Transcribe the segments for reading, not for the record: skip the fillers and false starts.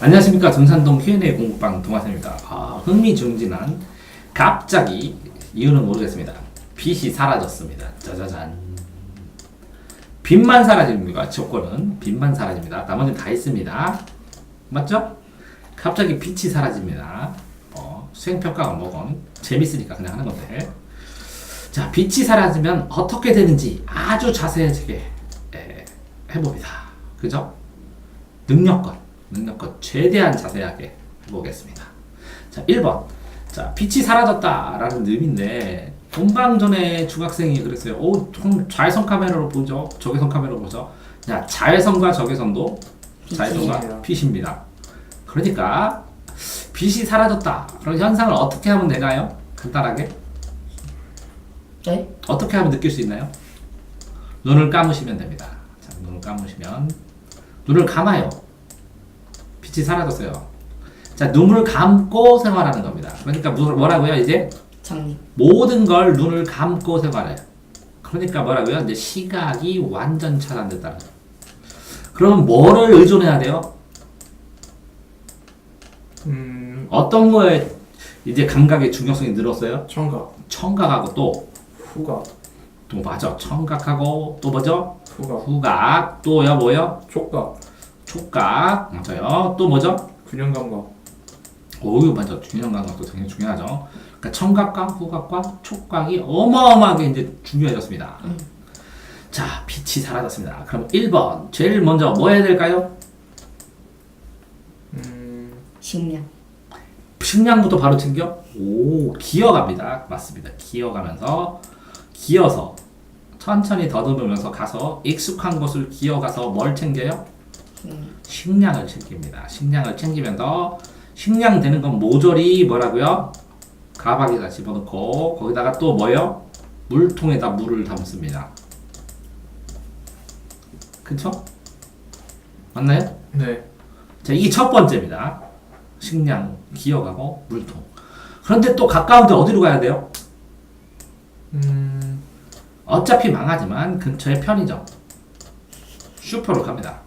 안녕하십니까. 전산동 Q&A 공부방 동아쌤입니다. 흥미진진한 갑자기 이유는 모르겠습니다. 빛이 사라졌습니다. 짜자잔. 빛만 사라집니다. 조건은 빛만 사라집니다. 나머지는 다 있습니다. 맞죠? 갑자기 빛이 사라집니다. 수행평가가 뭐건 재밌으니까 그냥 하는 건데. 자, 빛이 사라지면 어떻게 되는지 아주 자세하게 해봅니다. 그죠? 능력껏 최대한 자세하게 해보겠습니다. 자, 1번. 자, 빛이 사라졌다라는 의미인데, 본방 전에 중학생이 그랬어요. 자외선 카메라로 보죠. 적외선 카메라로 보죠. 자, 자외선과 적외선도 자외선과 빛입니다. 그러니까 빛이 사라졌다. 그런 현상을 어떻게 하면 되나요? 간단하게. 네? 어떻게 하면 느낄 수 있나요? 눈을 감으시면 됩니다. 자, 눈을 감으시면 눈을 감아요. 빛이 사라졌어요. 자, 눈을 감고 생활하는 겁니다. 그러니까 뭐라고요? 이제 장님. 모든 걸 눈을 감고 생활해요. 그러니까 뭐라고요? 이제 시각이 완전 차단됐다는 거예요. 그러면 뭐를 의존해야 돼요? 어떤 거에 이제 감각의 중요성이 늘었어요? 청각, 청각하고 또 후각, 맞아. 청각하고 또 뭐죠? 후각, 후각, 또요 뭐요? 촉각, 촉각, 맞아요. 또 뭐죠? 균형 감각. 오유 맞아. 균형 감각도 굉장히 중요하죠. 그러니까 청각과 후각과 촉각이 어마어마하게 이제 중요해졌습니다. 자, 빛이 사라졌습니다. 그럼 1번 제일 먼저 뭐 해야 될까요? 식량. 식량부터 바로 챙겨? 기어갑니다. 맞습니다. 기어서 천천히 더듬으면서 가서 익숙한 곳을 기어가서 뭘 챙겨요? 식량을 챙깁니다. 식량을 챙기면서 식량 되는 건 모조리 뭐라고요? 가방에다 집어넣고 거기다가 또 뭐요? 물통에다 물을 담습니다. 그쵸? 맞나요? 네. 자, 이게 첫 번째입니다. 식량 기어가고 물통. 그런데 또 가까운데 어디로 가야 돼요? 어차피 망하지만 근처에 편의점, 슈퍼로 갑니다.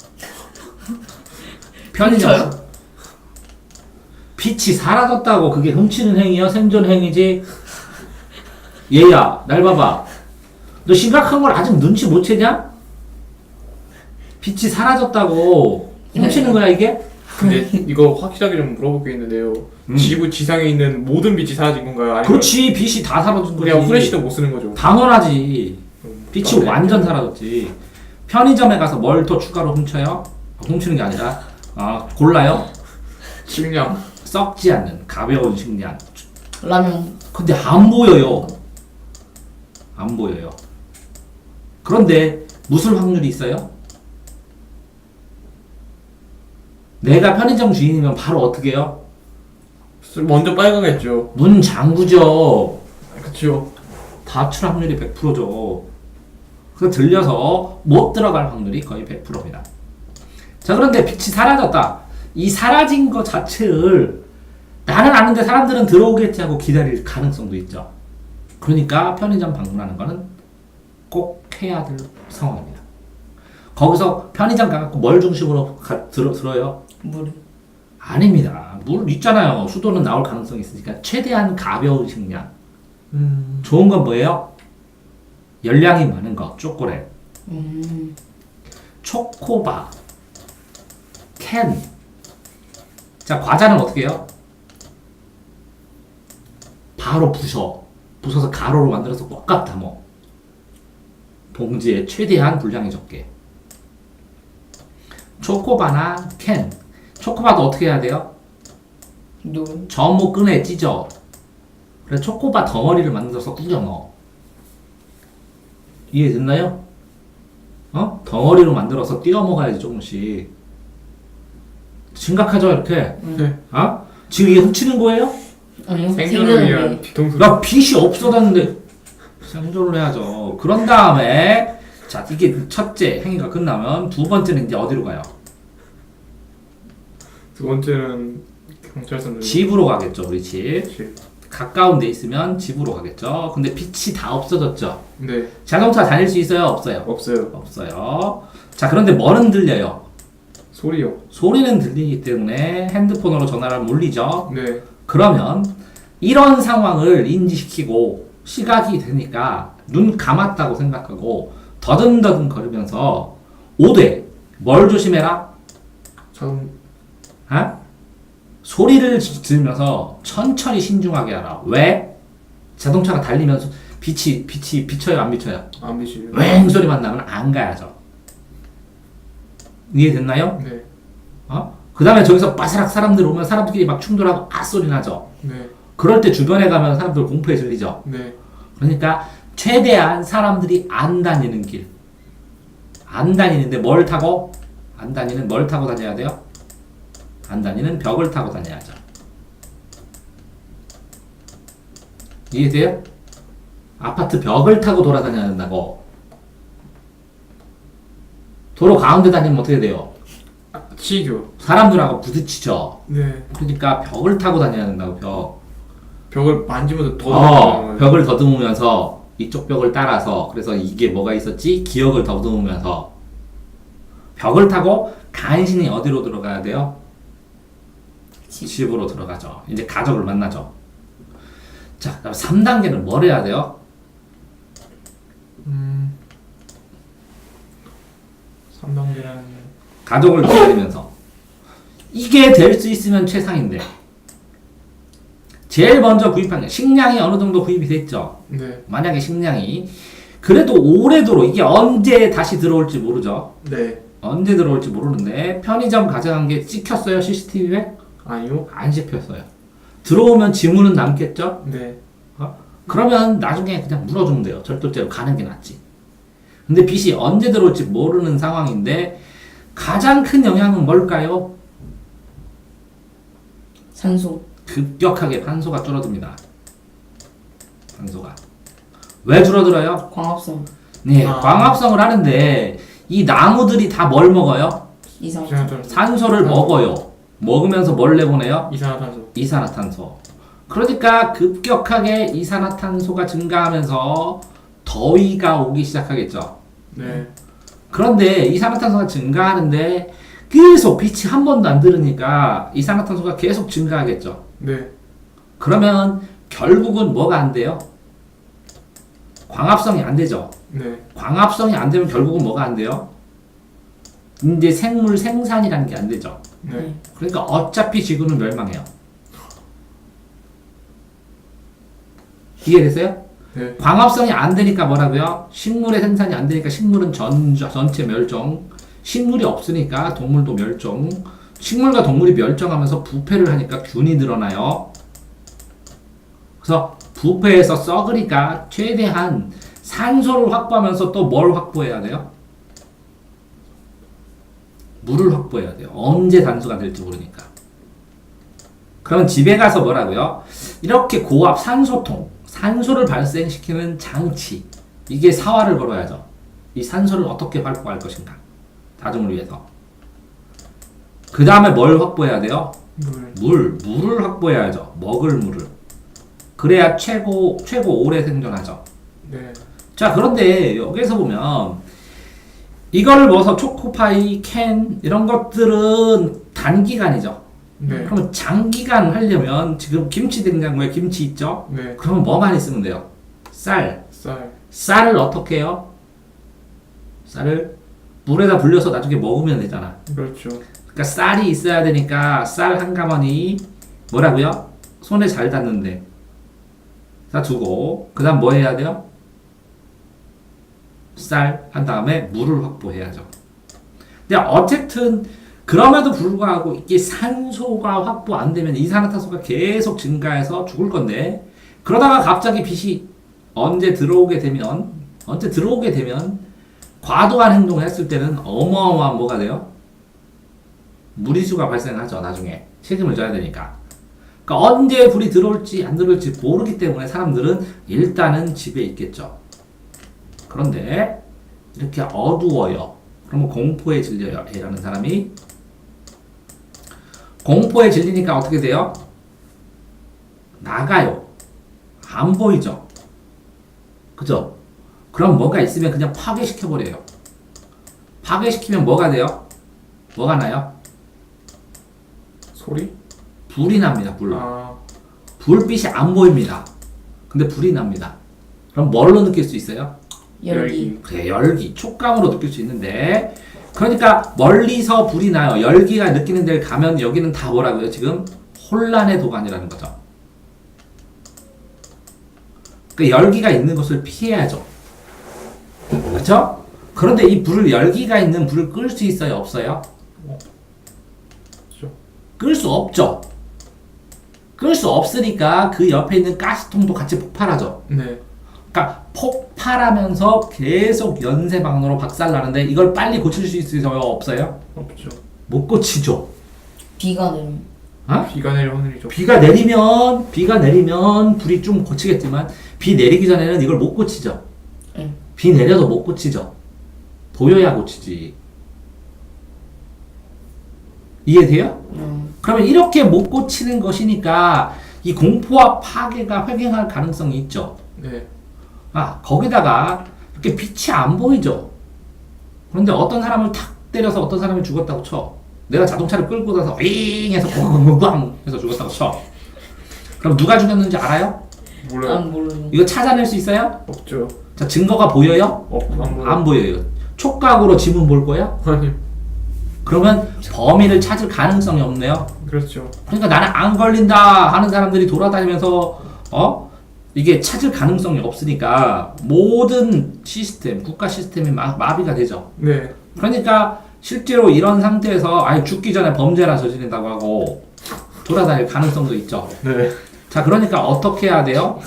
편의점. 빛이 사라졌다고 그게 훔치는 행위야? 생존 행위지? 얘야, 날 봐봐. 너 심각한 걸 아직 눈치 못 채냐? 빛이 사라졌다고 훔치는 거야 이게? 근데 이거 확실하게 좀 물어볼 게 있는데요. 지구 지상에 있는 모든 빛이 사라진 건가요? 아니면 그렇지, 빛이 다 사라진 거지. 그냥 후레쉬도 못 쓰는 거죠? 당연하지. 빛이 네. 완전 사라졌지. 편의점에 가서 뭘 또 추가로 훔쳐요? 훔치는 게 아니라 골라요. 식량. 썩지 않는 가벼운 식량. 라면. 근데 안 보여요. 안 보여요. 그런데 무슨 확률이 있어요? 내가 편의점 주인이면 바로 어떻게 해요? 먼저 빨가겠죠. 문 잠그죠. 그쵸. 다출 확률이 100%죠. 그래서 들려서 못 들어갈 확률이 거의 100%입니다. 자, 그런데 빛이 사라졌다. 이 사라진 것 자체를 나는 아는데 사람들은 들어오겠지 하고 기다릴 가능성도 있죠. 그러니까 편의점 방문하는 거는 꼭 해야 될 상황입니다. 거기서 편의점 가갖고 뭘 중심으로 들어요? 물. 아닙니다. 물 있잖아요. 수도는 나올 가능성이 있으니까 최대한 가벼운 식량. 좋은 건 뭐예요? 열량이 많은 거, 초콜릿, 초코바, 캔. 자, 과자는 어떻게 해요? 바로 부숴서 가로로 만들어서 꽉꽉 담어. 봉지에 최대한 분량이 적게. 초코바나 캔. 초코바도 어떻게 해야 돼요? 눈. 전무 끈에 찢어. 그래서 초코바 덩어리를 만들어서 꾸겨 넣어. 이해됐나요? 덩어리로 만들어서 띄워 먹어야지 조금씩. 심각하죠 이렇게? 네. 지금 이게 훔치는 거예요? 아니요. 생존을 위한 뒤통수. 야, 빛이 없어졌는데 생존을 해야죠. 그런 다음에 자, 이게 첫째 행위가 끝나면 두 번째는 이제 어디로 가요? 두 번째는 경찰서. 집으로 가겠죠, 우리 집. 집. 가까운 데 있으면 집으로 가겠죠. 근데 빛이 다 없어졌죠. 네. 자동차 다닐 수 있어요? 없어요? 없어요. 없어요. 자, 그런데 뭘 흔들려요? 소리요. 소리는 들리기 때문에 핸드폰으로 전화를 하면 울리죠. 네. 그러면 이런 상황을 인지시키고 시각이 되니까 눈 감았다고 생각하고 더듬더듬 거리면서 5대 뭘 조심해라? 전 어? 소리를 들으면서 천천히 신중하게 하라. 왜? 자동차가 달리면서 빛이 비쳐요 안 비쳐요? 안 비치요. 웽 소리만 나면 안 가야죠. 이해됐나요? 네. 그 다음에 저기서 빠사락 사람들 오면 사람들끼리 막 충돌하고 아 소리 나죠. 네. 그럴 때 주변에 가면 사람들 공포에 질리죠. 네. 그러니까 최대한 사람들이 안 다니는 길, 안 다니는데 뭘 타고? 안 다니는 뭘 타고 다녀야 돼요? 안 다니는 벽을 타고 다녀야죠. 이해돼요? 아파트 벽을 타고 돌아다녀야 된다고. 도로 가운데 다니면 어떻게 돼요? 치죠. 사람들하고 부딪히죠. 네. 그러니까 벽을 타고 다녀야 된다고, 벽. 벽을 만지면서 더 벽을 더듬으면서 이쪽 벽을 따라서 그래서 이게 뭐가 있었지? 기억을 더듬으면서 벽을 타고 간신히 어디로 들어가야 돼요? 집으로 들어가죠. 이제 가족을 만나죠. 자, 그다음 3단계는 뭘 해야 돼요? 3단계는 가족을 기다리면서 이게 될 수 있으면 최상인데 제일 먼저 구입한 게 식량이 어느 정도 구입이 됐죠. 네. 만약에 식량이 그래도 오래도록 이게 언제 다시 들어올지 모르죠. 네. 언제 들어올지 모르는데 편의점 가져간 게 찍혔어요 CCTV에? 아니요. 안 찍혔어요. 들어오면 지문은 남겠죠? 네. 그러면 나중에 그냥 물어주면 돼요. 절도죄로 가는 게 낫지. 근데 빚이 언제 들어올지 모르는 상황인데 가장 큰 영향은 뭘까요? 산소. 급격하게 판소가 줄어듭니다. 판소가. 왜 줄어들어요? 광합성. 네, 아. 광합성을 하는데 이 나무들이 다 뭘 먹어요? 이산화탄소. 산소를 먹어요. 먹으면서 뭘 내보내요? 이산화탄소. 이산화탄소. 그러니까 급격하게 이산화탄소가 증가하면서 더위가 오기 시작하겠죠. 네. 그런데 이산화탄소가 증가하는데 계속 빛이 한 번도 안 들으니까 이산화탄소가 계속 증가하겠죠. 네. 그러면 결국은 뭐가 안 돼요? 광합성이 안 되죠. 네. 광합성이 안 되면 결국은 뭐가 안 돼요? 이제 생물 생산이라는 게 안 되죠. 네. 그러니까 어차피 지구는 멸망해요. 이해됐어요? 네. 광합성이 안 되니까 뭐라고요? 식물의 생산이 안 되니까 식물은 전체 멸종. 식물이 없으니까 동물도 멸종. 식물과 동물이 멸종하면서 부패를 하니까 균이 늘어나요. 그래서 부패해서 썩으니까 최대한 산소를 확보하면서 또 뭘 확보해야 돼요? 물을 확보해야 돼요. 언제 단수가 될지 모르니까. 그러면 집에 가서 뭐라고요? 이렇게 고압 산소통, 산소를 발생시키는 장치, 이게 사활을 걸어야죠. 이 산소를 어떻게 확보할 것인가, 다중을 위해서. 그 다음에 뭘 확보해야 돼요? 물을 확보해야죠. 먹을 물을. 그래야 최고 오래 생존하죠. 네. 자, 그런데 여기서 보면 이거를 먹어서 초코파이, 캔 이런 것들은 단기간이죠. 네. 그러면 장기간 하려면 지금 김치 냉장고에 김치 있죠? 네. 그러면 뭐 많이 쓰면 돼요? 쌀. 쌀. 쌀을 어떻게 해요? 쌀을 물에다 불려서 나중에 먹으면 되잖아. 그렇죠. 그러니까 쌀이 있어야 되니까 쌀 한 가마니 뭐라고요? 손에 잘 닿는데 다 두고 그 다음 뭐 해야 돼요? 쌀 한 다음에 물을 확보해야죠. 근데 어쨌든 그럼에도 불구하고 이게 산소가 확보 안 되면 이산화탄소가 계속 증가해서 죽을 건데 그러다가 갑자기 빛이 언제 들어오게 되면 과도한 행동을 했을 때는 어마어마한 뭐가 돼요? 무리수가 발생하죠. 나중에 책임을 져야 되니까. 그러니까 언제 불이 들어올지 안 들어올지 모르기 때문에 사람들은 일단은 집에 있겠죠. 그런데 이렇게 어두워요. 그러면 공포에 질려요. A라는 사람이. 공포에 질리니까 어떻게 돼요? 나가요. 안 보이죠? 그죠? 그럼 뭐가 있으면 그냥 파괴시켜버려요. 파괴시키면 뭐가 돼요? 뭐가 나요? 소리? 불이 납니다. 불. 아, 불빛이 안 보입니다. 근데 불이 납니다. 그럼 뭘로 느낄 수 있어요? 열기. 그래, 열기, 촉감으로 느낄 수 있는데, 그러니까 멀리서 불이 나요. 열기가 느끼는 데를 가면 여기는 다 뭐라고요? 지금 혼란의 도가니라는 거죠. 그 열기가 있는 곳을 피해야죠. 그렇죠? 그런데 이 불을 열기가 있는 불을 끌 수 있어요, 없어요? 그렇죠. 끌 수 없죠. 끌 수 없으니까 그 옆에 있는 가스통도 같이 폭발하죠. 네. 그러니까 폭발하면서 계속 연쇄방노로 박살나는데 이걸 빨리 고칠 수 있어요, 없어요? 없죠. 못 고치죠. 비가 내림. 어? 비가 내려 하늘이죠. 비가 내리면 불이 좀 고치겠지만 비 내리기 전에는 이걸 못 고치죠. 응. 비 내려도 못 고치죠. 보여야 고치지. 이해돼요? 그러면 이렇게 못 고치는 것이니까 이 공포와 파괴가 획행할 가능성이 있죠. 네. 아, 거기다가 이렇게 빛이 안 보이죠. 그런데 어떤 사람을 탁 때려서 어떤 사람이 죽었다고 쳐. 내가 자동차를 끌고 가서 윙 해서 꽝꽝꽝 해서 죽었다고 쳐. 그럼 누가 죽였는지 알아요? 몰라요. 난 모르는. 이거 찾아낼 수 있어요? 없죠. 자, 증거가 보여요? 안 보여요. 안 보여요. 촉각으로 지문 볼 거야? 아니, 그러면 범인을 찾을 가능성이 없네요. 그렇죠. 그러니까 나는 안 걸린다 하는 사람들이 돌아다니면서 이게 찾을 가능성이 없으니까 모든 시스템, 국가 시스템이 마비가 되죠. 네. 그러니까 실제로 이런 상태에서 아예 죽기 전에 범죄나 저지른다고 하고 돌아다닐 가능성도 있죠. 네. 자, 그러니까 어떻게 해야 돼요?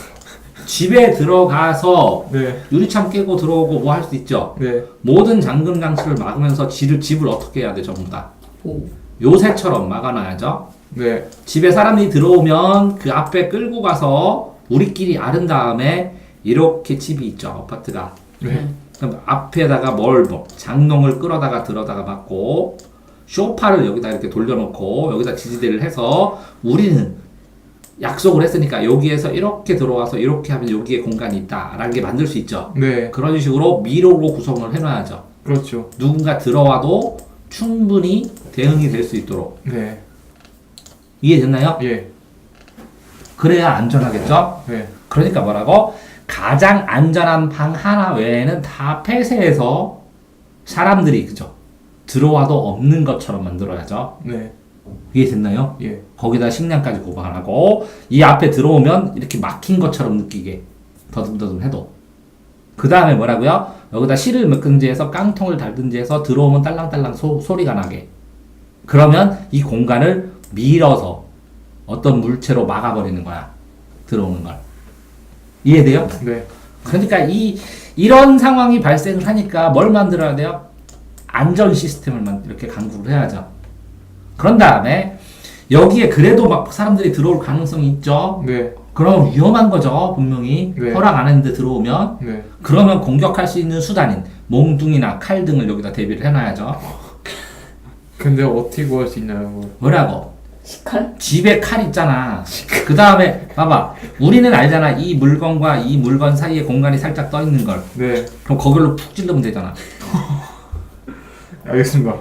집에 들어가서 네. 유리창 깨고 들어오고 뭐 할 수 있죠. 네. 모든 잠금 장치를 막으면서 집을 어떻게 해야 돼, 전부 다. 오. 요새처럼 막아놔야죠. 네. 집에 사람이 들어오면 그 앞에 끌고 가서 우리끼리 아른 다음에 이렇게 집이 있죠, 아파트가. 네. 그럼 앞에다가 장롱을 끌어다가 들어다가 막고 쇼파를 여기다 이렇게 돌려놓고 여기다 지지대를 해서 우리는 약속을 했으니까 여기에서 이렇게 들어와서 이렇게 하면 여기에 공간이 있다라는 게 만들 수 있죠. 네. 그런 식으로 미로로 구성을 해놔야죠. 그렇죠. 누군가 들어와도 충분히 대응이 될 수 있도록. 네. 이해됐나요? 예. 그래야 안전하겠죠? 네. 그러니까 뭐라고? 가장 안전한 방 하나 외에는 다 폐쇄해서 사람들이 그죠? 들어와도 없는 것처럼 만들어야죠. 네. 이해됐나요? 예. 거기다 식량까지 보관하고 이 앞에 들어오면 이렇게 막힌 것처럼 느끼게 더듬더듬 해도 그 다음에 뭐라고요? 여기다 실을 묶은지 해서 깡통을 달든지 해서 들어오면 딸랑딸랑 소리가 나게 그러면 이 공간을 밀어서 어떤 물체로 막아버리는 거야. 들어오는 걸. 이해돼요? 네. 그러니까 이런 상황이 발생을 하니까 뭘 만들어야 돼요? 안전 시스템을 이렇게 강구를 해야죠. 그런 다음에 여기에 그래도 막 사람들이 들어올 가능성이 있죠. 네. 그럼 위험한 거죠, 분명히. 네. 허락 안 했는데 들어오면. 네. 그러면 공격할 수 있는 수단인 몽둥이나 칼 등을 여기다 대비를 해놔야죠. 근데 어떻게 구할 수 있나요? 그걸? 뭐라고? 식칼? 집에 칼 있잖아. 그 다음에 봐봐. 우리는 알잖아. 이 물건과 이 물건 사이에 공간이 살짝 떠 있는 걸. 네. 그럼 거기로 푹 찔러면 되잖아. 알겠습니다.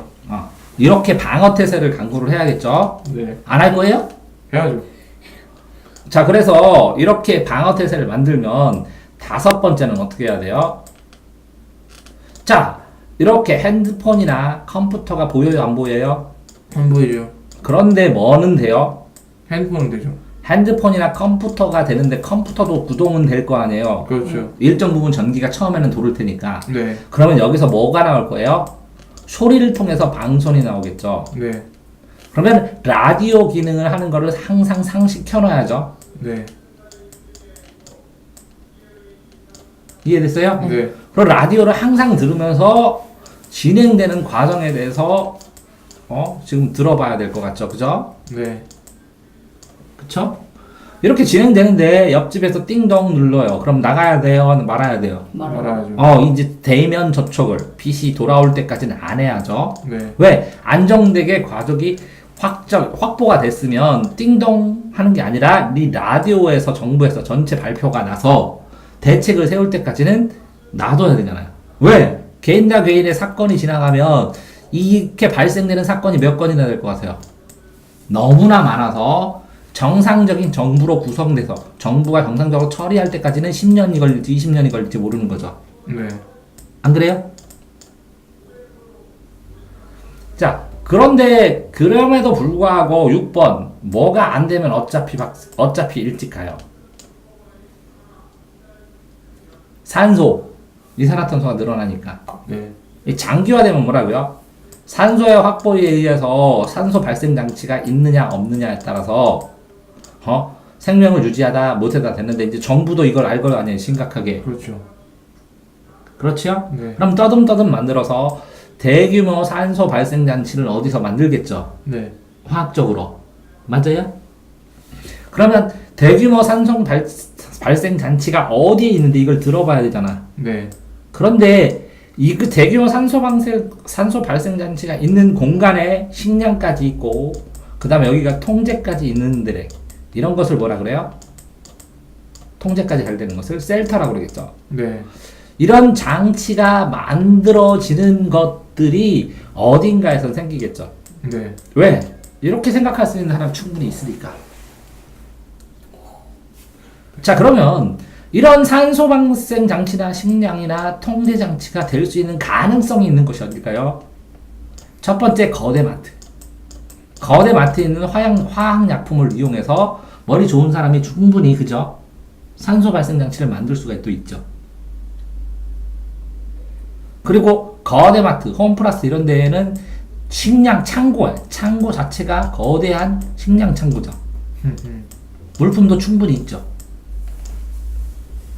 이렇게 방어 태세를 강구를 해야겠죠. 네. 안 할 거예요? 해야죠. 자, 그래서 이렇게 방어 태세를 만들면 다섯 번째는 어떻게 해야 돼요? 자, 이렇게 핸드폰이나 컴퓨터가 보여요, 안 보여요? 안 보이죠. 그런데 뭐는 돼요? 핸드폰은 되죠. 핸드폰이나 컴퓨터가 되는데 컴퓨터도 구동은 될 거 아니에요. 그렇죠. 일정 부분 전기가 처음에는 돌을 테니까. 네. 그러면 여기서 뭐가 나올 거예요? 소리를 통해서 방송이 나오겠죠. 네. 그러면 라디오 기능을 하는 거를 항상 상시켜 놔야죠. 네. 이해됐어요? 네. 그럼 라디오를 항상 들으면서 진행되는 과정에 대해서 지금 들어봐야 될 것 같죠, 그죠? 네. 그쵸? 이렇게 진행되는데 옆집에서 띵동 눌러요. 그럼 나가야 돼요, 말아야 돼요? 말아야죠. 이제 대면 접촉을 빛이 돌아올 때까지는 안 해야죠. 네. 왜? 안정되게 과정이 확보가 됐으면 띵동 하는 게 아니라 이 라디오에서 정부에서 전체 발표가 나서 대책을 세울 때까지는 놔둬야 되잖아요. 왜? 개인과 개인의 사건이 지나가면 이렇게 발생되는 사건이 몇 건이나 될 것 같아요? 너무나 많아서 정상적인 정부로 구성돼서 정부가 정상적으로 처리할 때까지는 10년이 걸릴지 20년이 걸릴지 모르는 거죠. 네. 안 그래요? 자, 그런데 그럼에도 불구하고 6번 뭐가 안 되면 어차피 일찍 가요. 산소, 이산화탄소가 늘어나니까. 네. 이 장기화되면 뭐라고요? 산소의 확보에 의해서 산소 발생 장치가 있느냐 없느냐에 따라서 생명을 유지하다 못하다 됐는데 이제 정부도 이걸 알 거 아니에요, 심각하게. 그렇죠. 그렇죠? 네. 그럼 떠듬떠듬 만들어서 대규모 산소 발생 장치를 어디서 만들겠죠? 네. 화학적으로. 맞아요? 그러면 대규모 산소 발생 장치가 어디에 있는데 이걸 들어봐야 되잖아. 네. 그런데 이 그 대규모 산소 발생 장치가 있는 공간에 식량까지 있고 그 다음에 여기가 통제까지 있는 데래. 이런 것을 뭐라 그래요? 통제까지 잘 되는 것을 셀터라고 그러겠죠. 네. 이런 장치가 만들어지는 것들이 어딘가에서 생기겠죠. 네. 왜? 이렇게 생각할 수 있는 사람 충분히 있으니까. 자, 그러면 이런 산소 발생 장치나 식량이나 통제 장치가 될 수 있는 가능성이 있는 것이 어딜까요? 첫 번째, 거대 마트. 거대 마트에 있는 화학약품을 이용해서 머리 좋은 사람이 충분히, 그죠? 산소 발생 장치를 만들 수가 또 있죠. 그리고 거대 마트, 홈플러스 이런 데에는 식량 창고예요. 창고 자체가 거대한 식량 창고죠. 물품도 충분히 있죠.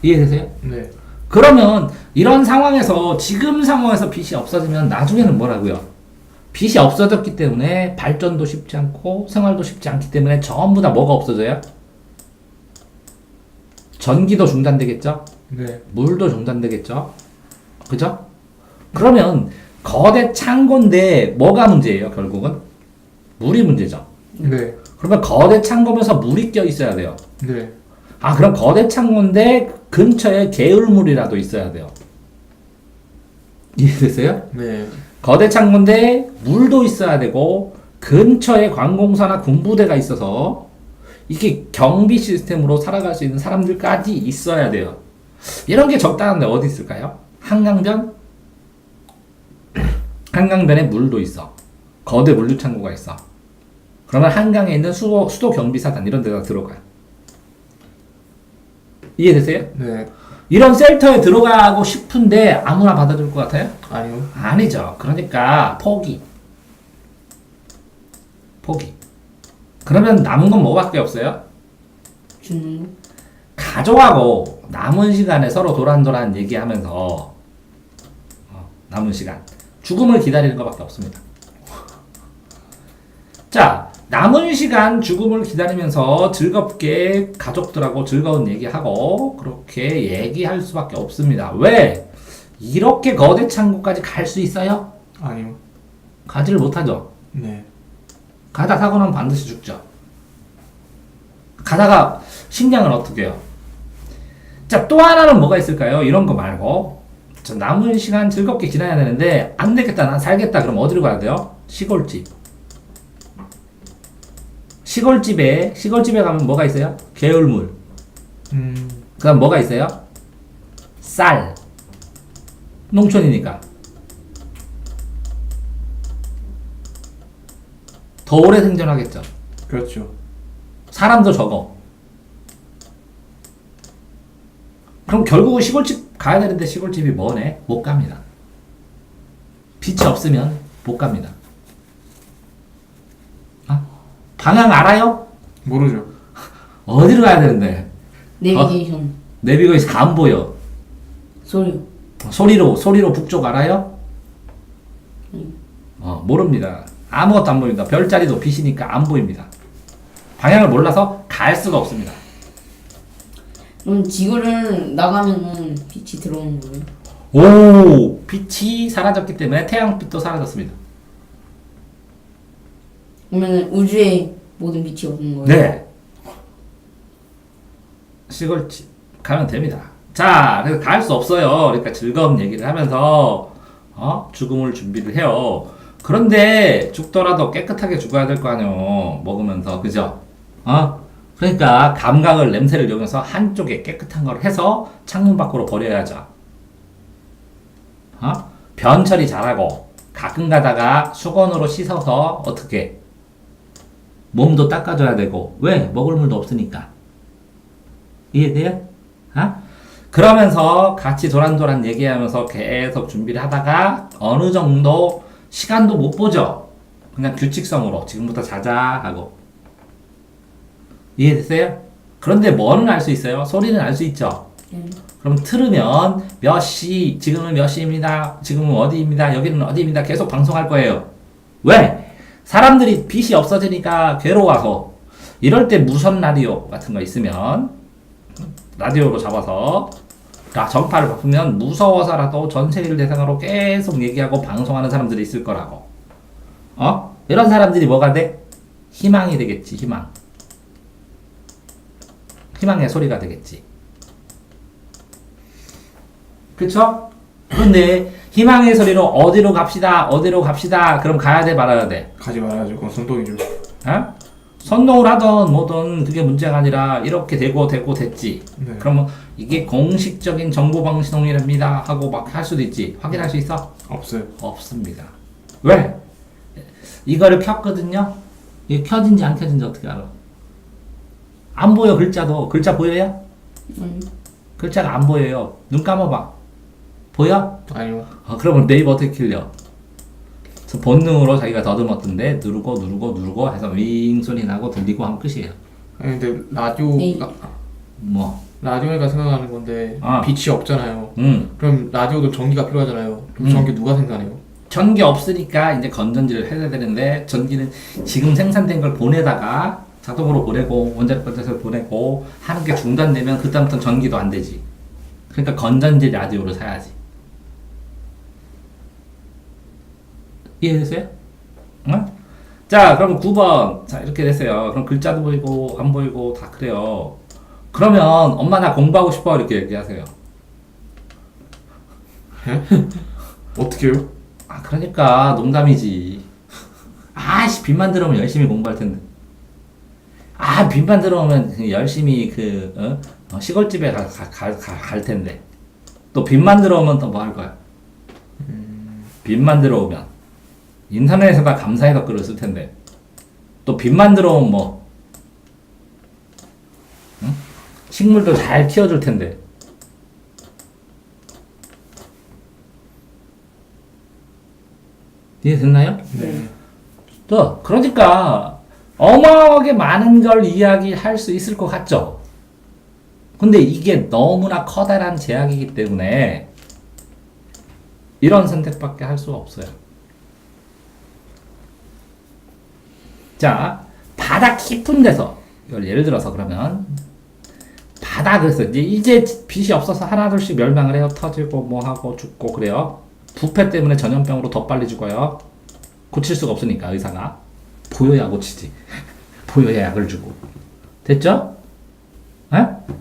이해되세요? 네. 그러면 이런 상황에서 지금 상황에서 빛이 없어지면 나중에는 뭐라고요? 빛이 없어졌기 때문에 발전도 쉽지 않고 생활도 쉽지 않기 때문에 전부 다 뭐가 없어져요? 전기도 중단되겠죠? 네. 물도 중단되겠죠? 그죠? 그러면 거대 창고인데 뭐가 문제예요, 결국은? 물이 문제죠. 네. 그러면 거대 창고면서 물이 껴 있어야 돼요. 네. 아, 그럼 거대 창고인데 근처에 개울물이라도 있어야 돼요. 이해되세요? 네. 거대 창고인데 물도 있어야 되고 근처에 관공서나 군부대가 있어서 이게 경비 시스템으로 살아갈 수 있는 사람들까지 있어야 돼요. 이런 게 적당한데 어디 있을까요? 한강변? 한강변에 물도 있어. 거대 물류 창고가 있어. 그러면 한강에 있는 수도 경비사단 이런 데가 들어가요. 이해되세요? 네. 이런 셀터에 들어가고 싶은데 아무나 받아줄 것 같아요? 아니요. 아니죠. 그러니까 포기. 그러면 남은 건 뭐밖에 없어요? 죽는 거? 가족하고 남은 시간에 서로 도란도란 얘기하면서 남은 시간 죽음을 기다리는 것밖에 없습니다. 자, 남은 시간 죽음을 기다리면서 즐겁게 가족들하고 즐거운 얘기하고 그렇게 얘기할 수밖에 없습니다. 왜? 이렇게 거대 창고까지 갈 수 있어요? 아니요. 가지를 못하죠. 네. 가다 사고 나면 반드시 죽죠. 가다가 식량은 어떻게 해요? 자, 또 하나는 뭐가 있을까요? 이런 거 말고 자, 남은 시간 즐겁게 지나야 되는데 안 되겠다, 난 살겠다. 그럼 어디로 가야 돼요? 시골집. 시골집에 가면 뭐가 있어요? 개울물. 그 다음 뭐가 있어요? 쌀. 농촌이니까. 더 오래 생존하겠죠. 그렇죠. 사람도 적어. 그럼 결국은 시골집 가야 되는데 시골집이 뭐네? 못 갑니다. 빛이 없으면 못 갑니다. 방향 알아요? 모르죠. 어디로 가야 되는데? 내비게이션. 내비게이션 안 보여. 소리요. 소리로 북쪽 알아요? 모릅니다. 아무것도 안 보입니다. 별자리도 빛이니까 안 보입니다. 방향을 몰라서 갈 수가 없습니다. 그럼 지구를 나가면은 빛이 들어오는 거예요? 오, 빛이 사라졌기 때문에 태양빛도 사라졌습니다. 그러면 우주에 모든 빛이 없는 거예요? 네. 시골집 가면 됩니다. 자, 그래서 갈 수 없어요. 그러니까 즐거운 얘기를 하면서 죽음을 준비를 해요. 그런데 죽더라도 깨끗하게 죽어야 될 거 아니요. 먹으면서 그죠? 그러니까 감각을 냄새를 이용해서 한쪽에 깨끗한 걸 해서 창문 밖으로 버려야죠. 변 처리 잘하고 가끔 가다가 수건으로 씻어서 어떻게 몸도 닦아줘야 되고 왜? 먹을 물도 없으니까. 이해돼요? 그러면서 같이 도란도란 얘기하면서 계속 준비를 하다가 어느 정도 시간도 못 보죠. 그냥 규칙성으로 지금부터 자자 하고. 이해됐어요? 그런데 뭐는 알 수 있어요? 소리는 알 수 있죠. 그럼 틀으면 몇 시, 지금은 몇 시입니다. 지금은 어디입니다. 여기는 어디입니다. 계속 방송할 거예요. 왜? 사람들이 빛이 없어지니까 괴로워서 이럴 때 무선 라디오 같은 거 있으면 라디오로 잡아서 전파를 바꾸면 무서워서라도 전 세계를 대상으로 계속 얘기하고 방송하는 사람들이 있을 거라고. 이런 사람들이 뭐가 돼? 희망이 되겠지. 희망의 소리가 되겠지. 그쵸? 그런데 희망의 소리로 어디로 갑시다. 그럼 가야 돼, 말아야 돼? 가지 말아야죠. 그건 선동이죠. 선동을 하던 뭐든 그게 문제가 아니라 이렇게 되고 됐지. 네. 그러면 이게 공식적인 정보방송이랍니다 하고 막 할 수도 있지. 확인할 수 있어? 없어요. 없습니다. 왜? 이거를 켰거든요. 이게 켜진지 안 켜진지 어떻게 알아? 안 보여. 글자도. 글자 보여요? 글자가 안 보여요. 눈 감아봐. 보여? 아니요. 그러면 네이버 어떻게 kir려? 그래서 본능으로 자기가 더듬었던데 누르고 해서 윙 소리 나고 들리고 하면 끝이에요. 아니 근데 라디오가 뭐? 라디오가 생각하는 건데 빛이 없잖아요. 그럼 라디오도 전기가 필요하잖아요. 그럼 전기 누가 생산해요? 전기 없으니까 이제 건전지를 해야 되는데 전기는 지금 생산된 걸 보내다가 자동으로 보내고 원자력 발전소를 보내고 하는 게 중단되면 그다음부터 전기도 안 되지. 그러니까 건전지 라디오를 사야지. 이해됐어요? 자, 그럼 9번. 자, 이렇게 됐어요. 그럼 글자도 보이고 안 보이고 다 그래요. 그러면 엄마 나 공부하고 싶어 이렇게 얘기하세요. 어떻게요? 그러니까 농담이지. 아씨, 빚만 들어오면 열심히 공부할 텐데. 빚만 들어오면 열심히 시골집에 갈 텐데. 또 빚만 들어오면 또 뭐 할 거야? 빚만 들어오면 인터넷에다 감사의 댓글을 쓸 텐데. 또 빚만 들어오면 뭐? 식물도 잘 키워줄 텐데. 이해됐나요? 네. 또 그러니까 어마어마하게 많은 걸 이야기할 수 있을 것 같죠? 근데 이게 너무나 커다란 제약이기 때문에 이런 선택밖에 할 수가 없어요. 자, 바다 깊은 데서 이걸 예를 들어서 그러면 그래서 이제 빛이 없어서 하나둘씩 멸망을 해요. 터지고 뭐 하고 죽고 그래요. 부패 때문에 전염병으로 더 빨리 죽어요. 고칠 수가 없으니까 의사가 보여야 고치지. 보여야 약을 주고. 됐죠?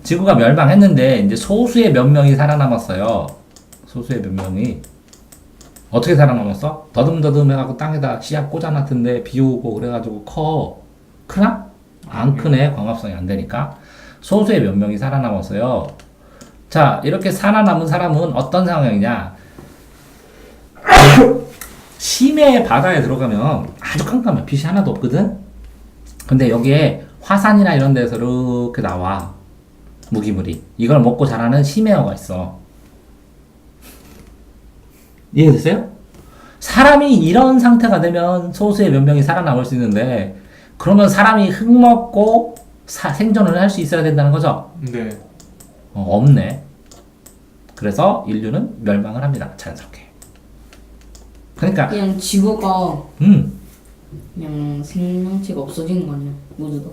지구가 멸망했는데 이제 소수의 몇 명이 살아남았어요. 소수의 몇 명이 어떻게 살아남았어? 더듬더듬 해갖고 땅에다 씨앗 꽂아놨던데 비 오고 그래가지고 크나? 안 크네. 광합성이 안 되니까. 소수의 몇 명이 살아남았어요. 자, 이렇게 살아남은 사람은 어떤 상황이냐? 심해 바다에 들어가면 아주 깜깜해. 빛이 하나도 없거든? 근데 여기에 화산이나 이런 데서 이렇게 나와. 무기물이. 이걸 먹고 자라는 심해어가 있어. 이해됐어요? 사람이 이런 상태가 되면 소수의 몇 명이 살아남을 수 있는데, 그러면 사람이 흙 먹고 생존을 할 수 있어야 된다는 거죠? 네. 없네. 그래서 인류는 멸망을 합니다. 자연스럽게. 그러니까 그냥 지구가 음. 그냥 생명체가 없어지는 거 아니야? 모두 다.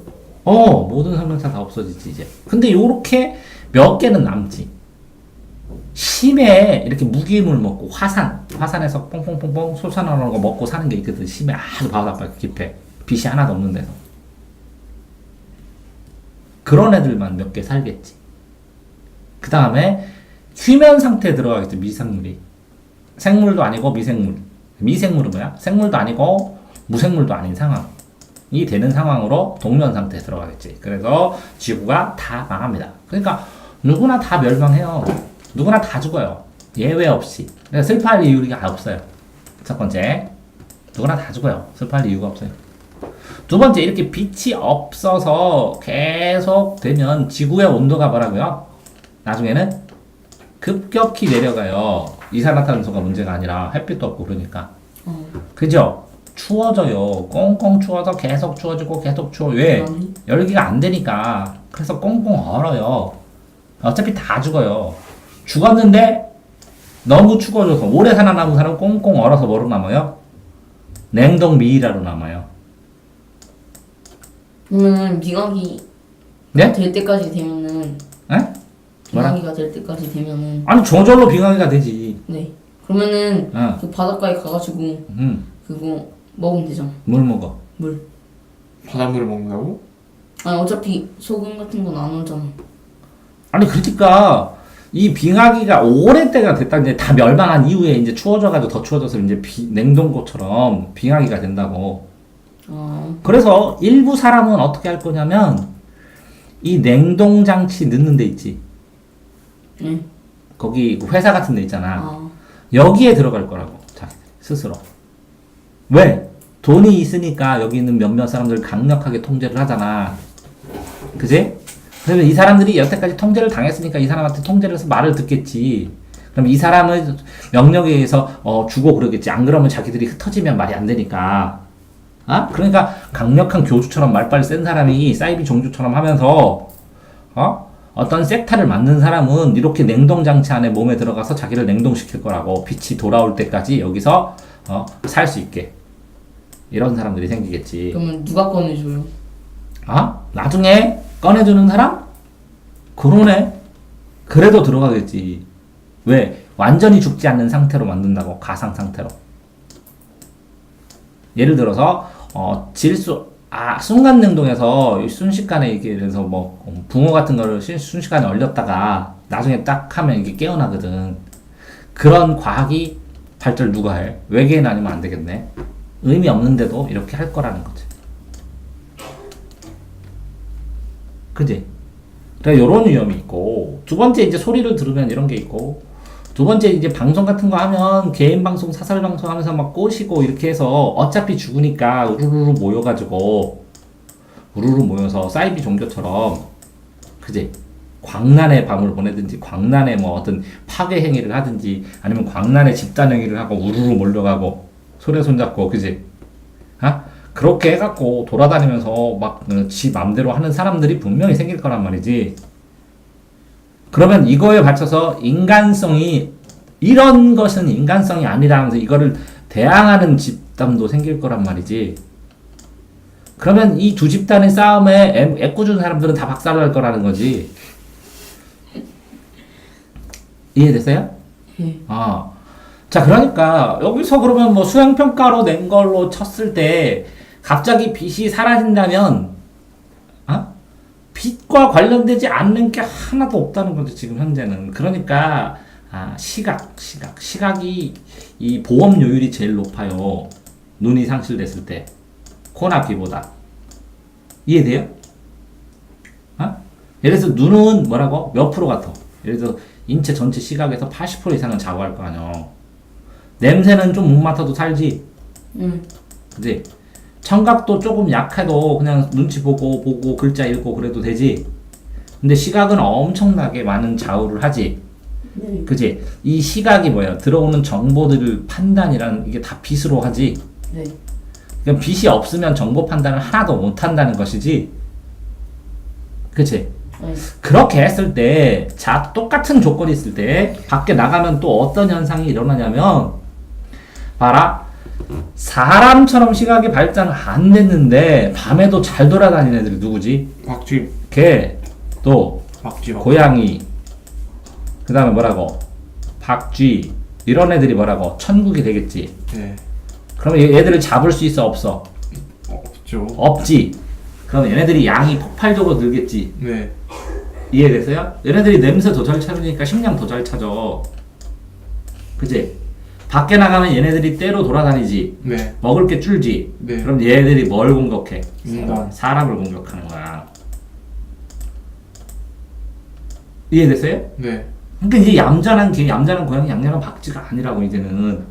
모든 생명체 다 없어지지 이제. 근데 요렇게 몇 개는 남지. 심해 이렇게 무기물 먹고 화산에서 뽕뽕뽕뽕 솟아나오는 거 먹고 사는 게 있거든. 심해 아주 바닷가 깊게 빛이 하나도 없는 데서. 그런 애들만 몇 개 살겠지. 그 다음에 휴면 상태에 들어가겠지. 미생물이. 생물도 아니고 미생물. 미생물은 뭐야? 생물도 아니고 무생물도 아닌 상황이 되는 상황으로 동면 상태에 들어가겠지. 그래서 지구가 다 망합니다. 그러니까 누구나 다 멸망해요. 누구나 다 죽어요. 예외 없이. 그러니까 슬퍼할 이유가 없어요. 첫 번째, 누구나 다 죽어요. 슬퍼할 이유가 없어요. 두 번째, 이렇게 빛이 없어서 계속 되면 지구의 온도가 뭐라고요? 나중에는 급격히 내려가요. 이산화탄소가 문제가 아니라 햇빛도 없고 그러니까. 그죠? 추워져요. 꽁꽁 추워서 계속 추워지고 계속 추워. 왜? 열기가 안 되니까. 그래서 꽁꽁 얼어요. 어차피 다 죽어요. 죽었는데 너무 추워져서 오래 살아남은 사람은 꽁꽁 얼어서 뭐로 남아요? 냉동 미이라로 남아요. 그러면 비강이 네? 될 때까지 되면은 에? 뭐라? 비강이가 될 때까지 되면은 아니 저절로 빙하기가 되지. 네. 그러면은 어. 그 바닷가에 가가지고 그거 먹으면 되잖아. 물 먹어. 물. 바닷물을 먹는다고? 아니 어차피 소금 같은 건 안 오잖아. 아니 그러니까 이 빙하기가 오랜 때가 됐다. 이제 다 멸망한 이후에 이제 추워져가지고 더 추워져서 이제 냉동고처럼 빙하기가 된다고. 그래서 일부 사람은 어떻게 할 거냐면 이 냉동 장치 넣는 데 있지. 응. 거기 회사 같은 데 있잖아. 여기에 들어갈 거라고 자기들 스스로. 왜? 돈이 있으니까 여기 있는 몇몇 사람들 강력하게 통제를 하잖아. 그지? 그러면 이 사람들이 여태까지 통제를 당했으니까 이 사람한테 통제를 해서 말을 듣겠지. 그럼 이 사람은 명령에 의해서 주고 그러겠지. 안 그러면 자기들이 흩어지면 말이 안 되니까. 아? 그러니까 강력한 교주처럼 말빨 센 사람이 사이비 종주처럼 하면서 어떤 섹타를 맡는 사람은 이렇게 냉동장치 안에 몸에 들어가서 자기를 냉동시킬 거라고. 빛이 돌아올 때까지 여기서 살 수 있게. 이런 사람들이 생기겠지. 그러면 누가 꺼내줘요? 나중에 꺼내주는 사람? 그러네. 그래도 들어가겠지. 왜? 완전히 죽지 않는 상태로 만든다고. 가상 상태로. 예를 들어서 순간 냉동해서 순식간에 이게 그래서 뭐 붕어 같은 거를 순식간에 얼렸다가 나중에 딱 하면 이게 깨어나거든. 그런 과학이 발달 누가 해? 외계인 아니면 안 되겠네. 의미 없는데도 이렇게 할 거라는 거지. 그지? 그러니까 요런 위험이 있고, 두 번째 이제 소리를 들으면 이런 게 있고, 두 번째 이제 방송 같은 거 하면 개인 방송, 사설 방송 하면서 막 꼬시고 이렇게 해서 어차피 죽으니까 우르르 모여서 사이비 종교처럼, 그지? 광란의 밤을 보내든지, 광란의 뭐 어떤 파괴 행위를 하든지, 아니면 광란의 집단 행위를 하고 우르르 몰려가고, 손에 손잡고, 그지? 그렇게 해갖고 돌아다니면서 막 지 맘대로 하는 사람들이 분명히 생길 거란 말이지. 그러면 이거에 받쳐서 이런 것은 인간성이 아니다 하면서 이거를 대항하는 집단도 생길 거란 말이지. 그러면 이 두 집단의 싸움에 애꿎은 사람들은 다 박살날 거라는 거지. 이해됐어요? 네. 자, 그러니까 여기서 그러면 뭐 수행평가로 낸 걸로 쳤을 때 갑자기 빛이 사라진다면 빛과 관련되지 않는 게 하나도 없다는 거죠, 지금 현재는. 그러니까 시각이 이 보험료율이 제일 높아요. 눈이 상실됐을 때 코나 귀보다. 이해돼요? 예를 들어서 눈은 뭐라고? 몇 프로 같아? 예를 들어서 인체 전체 시각에서 80% 이상은 좌우할 거 아니야. 냄새는 좀 못 맡아도 살지. 그지? 청각도 조금 약해도 그냥 눈치 보고 글자 읽고 그래도 되지. 근데 시각은 엄청나게 많은 좌우를 하지. 그지? 이 시각이 뭐야? 들어오는 정보들을 판단이란 이게 다 빛으로 하지. 네. 그럼 빛이 없으면 정보 판단을 하나도 못 한다는 것이지. 그치? 네. 그렇게 했을 때, 똑같은 조건이 있을 때, 밖에 나가면 또 어떤 현상이 일어나냐면, 봐라. 사람처럼 시각이 발달 안 됐는데, 밤에도 잘 돌아다니는 애들이 누구지? 박쥐. 개, 또, 박쥐. 고양이, 그 다음에 뭐라고? 박쥐, 이런 애들이 뭐라고? 천국이 되겠지. 네. 그러면 얘들을 잡을 수 있어, 없어? 없죠. 없지. 그럼 얘네들이 양이 폭발적으로 늘겠지. 네. 이해됐어요? 얘네들이 냄새 더 잘 찾으니까 식량 더 잘 찾아. 그지? 밖에 나가면 얘네들이 떼로 돌아다니지. 네. 먹을 게 줄지. 네. 그럼 얘네들이 뭘 공격해? 인간. 사람을 공격하는 거야. 이해됐어요? 네. 그러니까 이제 얌전한 개, 얌전한 고양이, 얌전한 박쥐가 아니라고 이제는.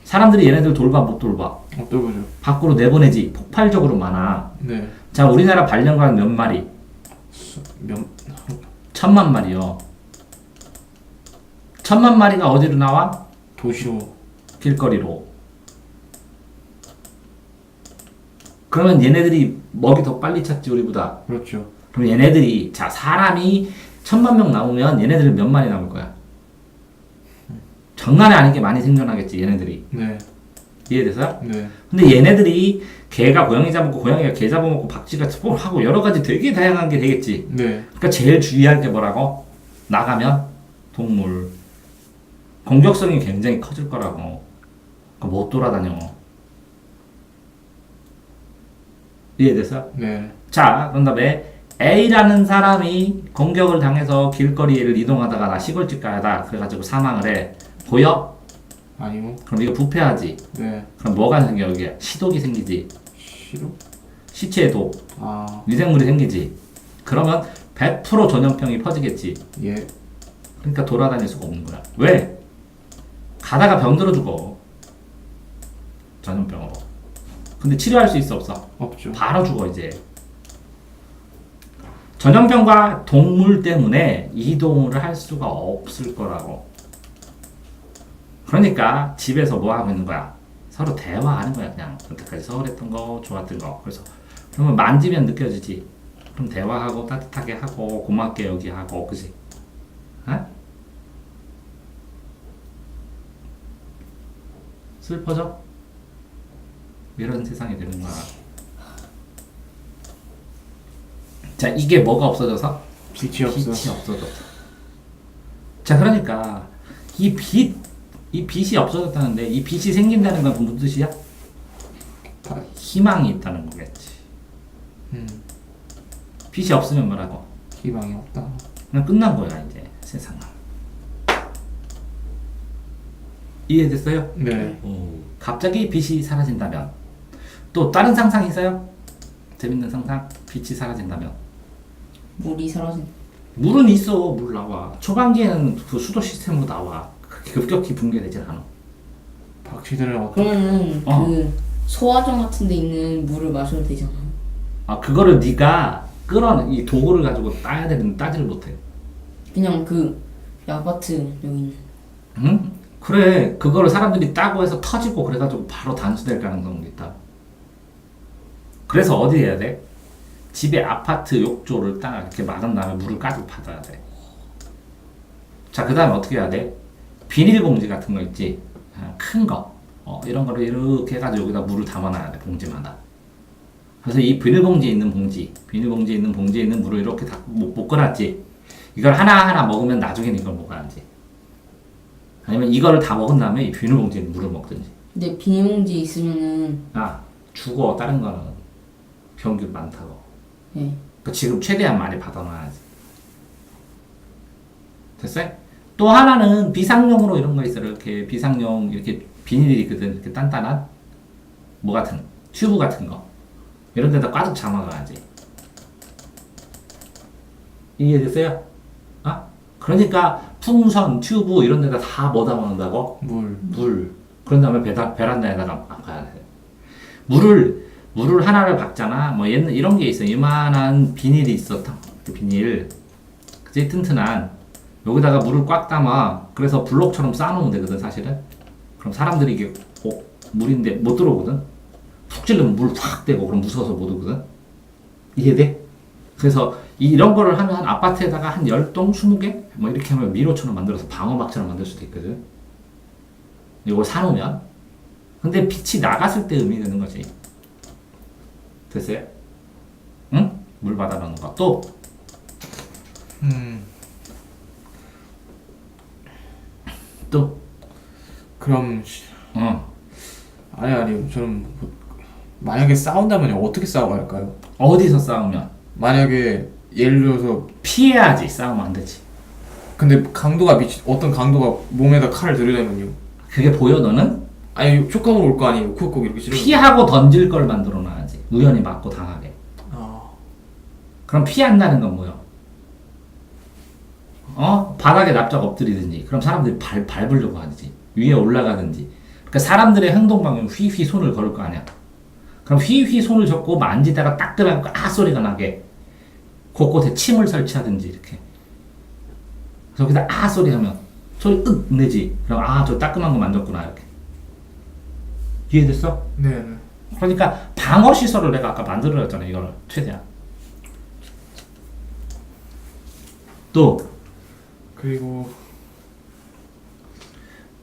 사람들이 얘네들 돌봐 못 돌봐? 어떨 거죠? 밖으로 내보내지. 폭발적으로 많아. 네. 자, 우리나라 반려견 몇 마리? 몇 1000만 마리요. 1000만 마리가 어디로 나와? 도시로. 길거리로. 그러면 얘네들이 먹이 더 빨리 찾지 우리보다. 그렇죠. 그럼 얘네들이 자 사람이 1000만 명 나오면 얘네들은 몇 마리 남을 거야? 장난이 아닌 게 많이 생존하겠지 얘네들이. 네. 이해돼서? 네. 근데 얘네들이 개가 고양이 잡아먹고 고양이가 개 잡아먹고 박쥐가 하고 여러 가지 되게 다양한 게 되겠지. 네. 그러니까 제일 주의할 게 뭐라고? 나가면 동물 공격성이 굉장히 커질 거라고. 그러니까 못 돌아다녀. 이해돼서? 네. 자, 그런 다음에 A라는 사람이 공격을 당해서 길거리를 이동하다가 나 시골집 가야다 그래가지고 사망을 해. 보여? 아니요. 그럼 이거 부패하지. 네. 그럼 뭐가 생겨 여기에? 시독이 생기지. 시로? 시체의 독, 아. 미생물이 생기지. 그러면 100% 전염병이 퍼지겠지. 예. 그러니까 돌아다닐 수가 없는 거야. 왜? 가다가 병들어 죽어. 전염병으로. 근데 치료할 수 있어 없어? 없죠. 바로 죽어 이제. 전염병과 동물 때문에 이동을 할 수가 없을 거라고. 그러니까 집에서 뭐 하고 있는 거야? 서로 대화하는 거야 그냥. 여태까지 서운했던 거, 좋았던 거. 그래서 그러면 만지면 느껴지지. 그럼 대화하고 따뜻하게 하고 고맙게 여기하고 그지? 어? 슬퍼져? 이런 세상이 되는 거야. 자, 이게 뭐가 없어져서? 빛이 없어. 빛이 없어졌어. 자, 그러니까 이 빛이 없어졌다는데 이 빛이 생긴다는 건 무슨 뜻이야? 다. 희망이 있다는 거겠지. 음. 빛이 없으면 뭐라고? 희망이 없다. 그냥 끝난 거야 이제 세상은. 이해됐어요? 네. 갑자기 빛이 사라진다면 또 다른 상상 있어요? 재밌는 상상? 빛이 사라진다면 물이 사라진. 물은 있어. 물 나와. 초반기에는 그 수도 시스템으로 나와. 그렇게 급격히 붕괴되진 않아. 박쥐들은 어떤? 그러면은 어. 그 소화정 같은 데 있는 물을 마셔도 되잖아. 아, 그거를 네가 이 도구를 가지고 따야 되는데 따지를 못해. 그냥 그 아파트 여기 있는. 응? 그래. 그거를 사람들이 따고 해서 터지고 그래가지고 바로 단수될 가능성도 있다. 그래서 어디 해야 돼? 집에 아파트 욕조를 딱 이렇게 막은 다음에 물을 가득 받아야 돼. 자, 그 다음에 어떻게 해야 돼? 비닐봉지 같은 거 있지? 큰 거. 이런 거를 이렇게 해가지고 여기다 물을 담아놔야 돼, 봉지마다. 그래서 이 비닐봉지에 있는 봉지에 있는 물을 이렇게 다 묶어놨지. 이걸 하나하나 먹으면 나중에는 이걸 먹어야지. 아니면 이거를 다 먹은 다음에 이 비닐봉지에 있는 물을 먹든지. 근데 비닐봉지 있으면은 죽어. 다른 거는 병균 많다고. 예. 그러니까 지금 최대한 많이 받아놔야지. 됐어요? 또 하나는 비상용으로 이런 거 있어요. 이렇게 비상용 이렇게 비닐이 있거든. 이렇게 단단한 뭐 같은 튜브 같은 거 이런 데다 가득 담아가야지. 이해됐어요? 그러니까 풍선, 튜브 이런 데다 다 뭐 담아놓는다고? 물. 그런 다음에 베란다에다가 가야 돼. 물을 하나를 박잖아. 뭐 옛날 이런 게 있어. 이만한 비닐이 있었다. 그 비닐. 그치? 튼튼한. 여기다가 물을 꽉 담아. 그래서 블록처럼 쌓아놓으면 되거든, 사실은. 그럼 사람들이 이게 물인데 못 들어오거든. 푹 찌르면 물 확 되고 그럼 무서워서 못 오거든. 이해돼? 그래서 이런 거를 하면 아파트에다가 한 10동, 20개? 뭐 이렇게 하면 미로처럼 만들어서 방어막처럼 만들 수도 있거든. 이걸 사놓으면. 근데 빛이 나갔을 때 의미 되는 거지. 됐어요? 응? 물 받아놓는 거. 또? 또? 그럼 아니 저는 만약에 싸운다면 어떻게 싸워야 할까요? 어디서 싸우면? 만약에 예를 들어서 피해야지. 싸우면 안 되지. 근데 어떤 강도가 몸에다 칼을 들이대면요? 그게 보여 너는? 아니 효과음으로 올 거 아니에요. 콕콕 이렇게 찌르면. 피하고 던질 걸 만들어 놔야지. 우연히 맞고 당하게. 아, 그럼 피한다는 건 뭐야? 바닥에 납작 엎드리든지, 그럼 사람들이 밟으려고 하지. 위에 올라가든지. 그러니까 사람들의 행동 방향 휘휘 손을 걸을 거 아니야. 그럼 휘휘 손을 잡고 만지다가 딱 들어가고 아 소리가 나게. 곳곳에 침을 설치하든지 이렇게. 저기다 아 소리 하면 소리 윽 내지. 그럼 아 저 따끔한 거 만졌구나 이렇게. 이해됐어? 네. 그러니까 방어 시설을 내가 아까 만들어놨잖아 이거를 최대한. 또 그리고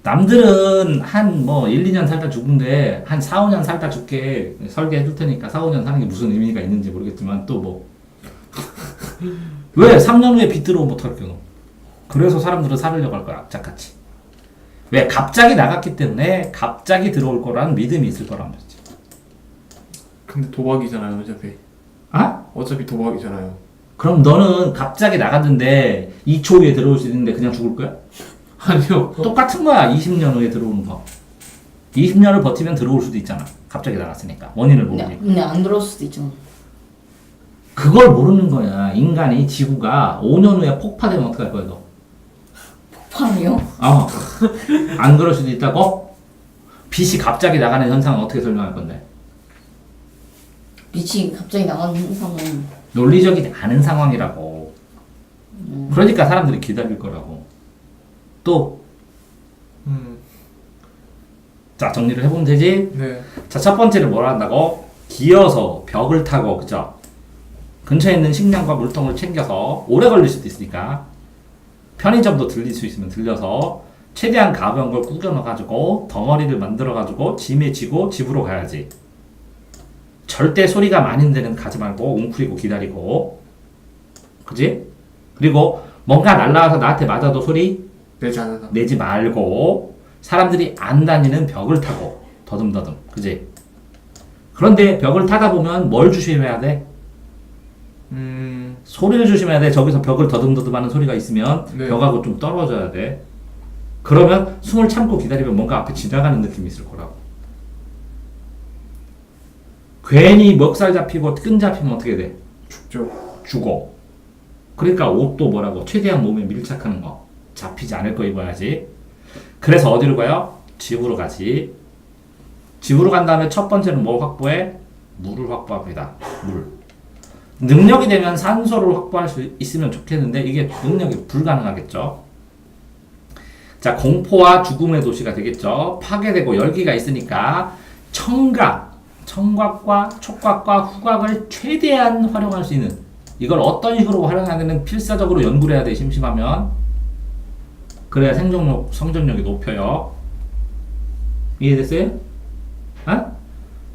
남들은 한 뭐 1, 2년 살다 죽는데 한 4, 5년 살다 죽게 설계해 줄 테니까 4, 5년 사는 게 무슨 의미가 있는지 모르겠지만 또 뭐 왜 3년 후에 빚 들어오면 어떡할게 너. 그래서 사람들은 살으려고 할 거야 악착같이. 왜? 갑자기 나갔기 때문에 갑자기 들어올 거라는 믿음이 있을 거란 말이지. 근데 도박이잖아요 어차피. 아? 어차피 도박이잖아요. 그럼 너는 갑자기 나갔는데 2초 후에 들어올 수 있는데 그냥 죽을 거야? 아니요. 똑같은 거야 20년 후에 들어오는 거. 20년을 버티면 들어올 수도 있잖아 갑자기 나갔으니까 원인을 모르니까. 근데 안 들어올 수도 있잖아. 그걸 모르는 거야. 인간이 지구가 5년 후에 폭파되면 어떡할 거야 너? 폭발이요? 안 그럴 수도 있다고? 빛이 갑자기 나가는 현상은 어떻게 설명할 건데? 빛이 갑자기 나가는 현상은 논리적이지 않은 상황이라고. 그러니까 사람들이 기다릴 거라고. 또, 자 정리를 해보면 되지? 네. 자, 첫 번째는 뭘 한다고? 기어서 벽을 타고, 그죠? 근처에 있는 식량과 물통을 챙겨서 오래 걸릴 수도 있으니까 편의점도 들릴 수 있으면 들려서 최대한 가벼운 걸 꾸겨 넣어가지고 덩어리를 만들어가지고 짐에 지고 집으로 가야지. 절대 소리가 많은 데는 가지 말고 웅크리고 기다리고, 그지? 그리고 뭔가 날라와서 나한테 맞아도 소리 내지 않는다. 내지 말고 사람들이 안 다니는 벽을 타고 더듬더듬, 그지? 그런데 벽을 타다 보면 뭘 조심해야 돼? 소리를 조심해야 돼. 저기서 벽을 더듬더듬하는 소리가 있으면 네. 벽하고 좀 떨어져야 돼. 그러면 숨을 참고 기다리면 뭔가 앞에 지나가는 느낌이 있을 거라고. 괜히 먹살 잡히고 끈 잡히면 어떻게 돼? 죽죠. 죽어. 그러니까 옷도 뭐라고 최대한 몸에 밀착하는 거. 잡히지 않을 거 입어야지. 그래서 어디로 가요? 집으로 가지. 집으로 간 다음에 첫 번째는 뭘 확보해? 물을 확보합니다. 물. 능력이 되면 산소를 확보할 수 있으면 좋겠는데 이게 능력이 불가능하겠죠. 자, 공포와 죽음의 도시가 되겠죠. 파괴되고 열기가 있으니까 청각과 촉각과 후각을 최대한 활용할 수 있는, 이걸 어떤 식으로 활용해야 되는 필사적으로 연구를 해야 돼. 심심하면. 그래야 성장력이 높여요. 이해됐어요? 어?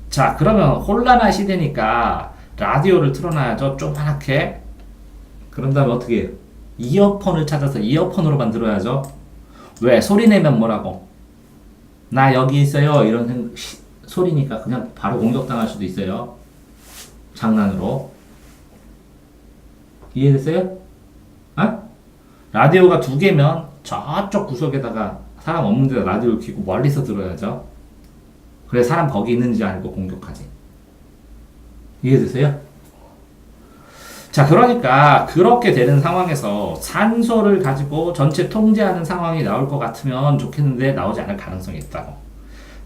자, 그러면 혼란한 시대니까 라디오를 틀어놔야죠. 조그맣게. 그런 다음에 어떻게 해요? 이어폰을 찾아서 이어폰으로 만들어야죠. 왜? 소리 내면 뭐라고? 나 여기 있어요. 이런 소리니까 그냥 바로 공격당할 수도 있어요. 장난으로. 이해됐어요? 어? 라디오가 2개면 저쪽 구석에다가 사람 없는 데다 라디오를 켜고 멀리서 들어야죠. 그래 사람 거기 있는지 알고 공격하지. 이해되세요? 자, 그러니까 그렇게 되는 상황에서 산소를 가지고 전체 통제하는 상황이 나올 것 같으면 좋겠는데 나오지 않을 가능성이 있다고.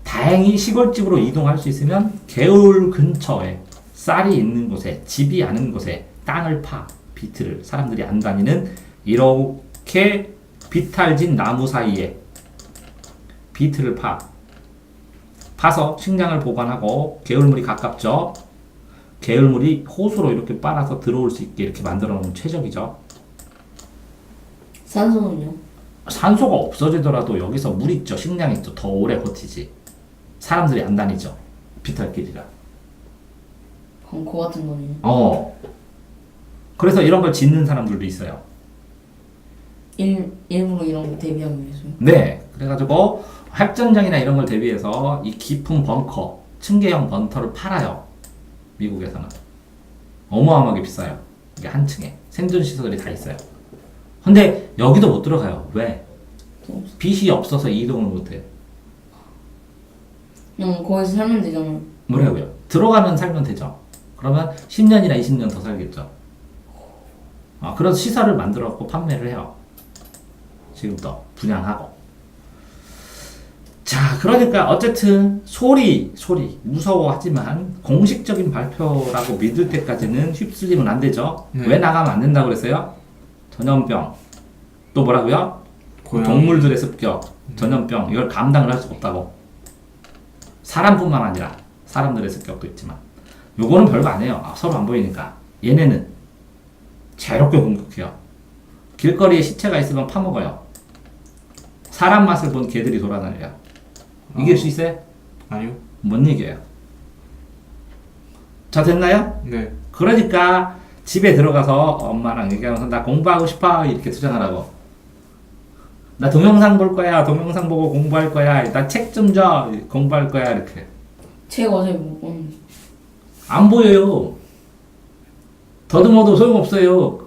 다행히 시골집으로 이동할 수 있으면 개울 근처에 쌀이 있는 곳에, 집이 않은 곳에 땅을 파, 비트를, 사람들이 안 다니는 이렇게 비탈진 나무 사이에 비트를 파서 식량을 보관하고, 개울물이 가깝죠. 개울물이 호수로 이렇게 빨아서 들어올 수 있게 이렇게 만들어 놓으면 최적이죠. 산소는요? 산소가 없어지더라도 여기서 물 있죠, 식량 있죠, 더 오래 버티지. 사람들이 안 다니죠, 비탈길이라. 벙커 같은 거네요. 그래서 이런 걸 짓는 사람들도 있어요. 일부러 이런 거 대비하기 위해서요? 네, 그래가지고 핵전장이나 이런 걸 대비해서 이 깊은 벙커, 층계형 벙커를 팔아요. 미국에서는 어마어마하게 비싸요. 이게 한 층에 생존 시설이 다 있어요. 근데 여기도 못 들어가요. 왜? 빛이 없어서 이동을 못해. 그냥 거기서 살면 되잖아. 뭐라고요? 들어가면 살면 되죠. 그러면 10년이나 20년 더 살겠죠. 그래서 시설을 만들었고 판매를 해요. 지금부터 분양하고. 자, 그러니까 어쨌든 소리 무서워하지만 공식적인 발표라고 믿을 때까지는 휩쓸리면 안 되죠. 네. 왜 나가면 안 된다고 그랬어요? 전염병, 또 뭐라고요? 고양이. 동물들의 습격, 전염병, 이걸 감당을 할 수가 없다고. 사람뿐만 아니라 사람들의 습격도 있지만 요거는 별거 아니에요. 서로 안 보이니까. 얘네는 자유롭게 공격해요. 길거리에 시체가 있으면 파먹어요. 사람 맛을 본 개들이 돌아다녀요. 이길 수 있어요? 아니요. 뭔 얘기예요? 자, 됐나요? 네. 그러니까 집에 들어가서 엄마랑 얘기하면서 나 공부하고 싶어 이렇게 투정하라고. 나 동영상 볼 거야. 동영상 보고 공부할 거야. 나 책 좀 줘. 공부할 거야. 이렇게. 책 어제 못 봤는데. 안 보여요. 더듬어도 소용없어요.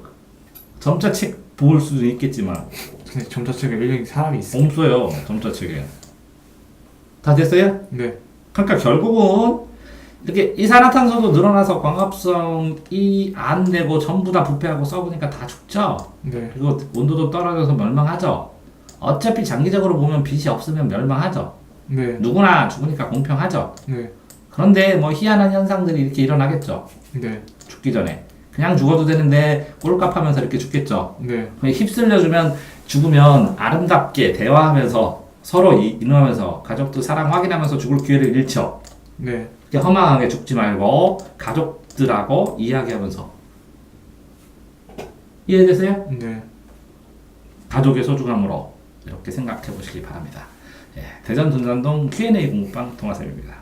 점자 책 볼 수도 있겠지만 근데 점자책에 일일이 사람이 있어. 없어요. 점자 책에. 다 됐어요? 네. 그러니까 결국은 이렇게 이산화탄소도 늘어나서 광합성이 안 되고 전부 다 부패하고 썩으니까 다 죽죠. 네. 그리고 온도도 떨어져서 멸망하죠. 어차피 장기적으로 보면 빛이 없으면 멸망하죠. 네. 누구나 죽으니까 공평하죠. 네. 그런데 뭐 희한한 현상들이 이렇게 일어나겠죠. 네. 죽기 전에. 그냥 죽어도 되는데 꼴값하면서 이렇게 죽겠죠. 네. 휩쓸려주면 죽으면 아름답게 대화하면서 서로 인호하면서 가족들 사랑 확인하면서 죽을 기회를 잃죠. 네. 이렇게 허망하게 죽지 말고 가족들하고 이야기하면서. 이해되세요? 네. 가족의 소중함으로 이렇게 생각해 보시기 바랍니다. 예, 대전 둔산동 Q&A 공부방 동아쌤입니다.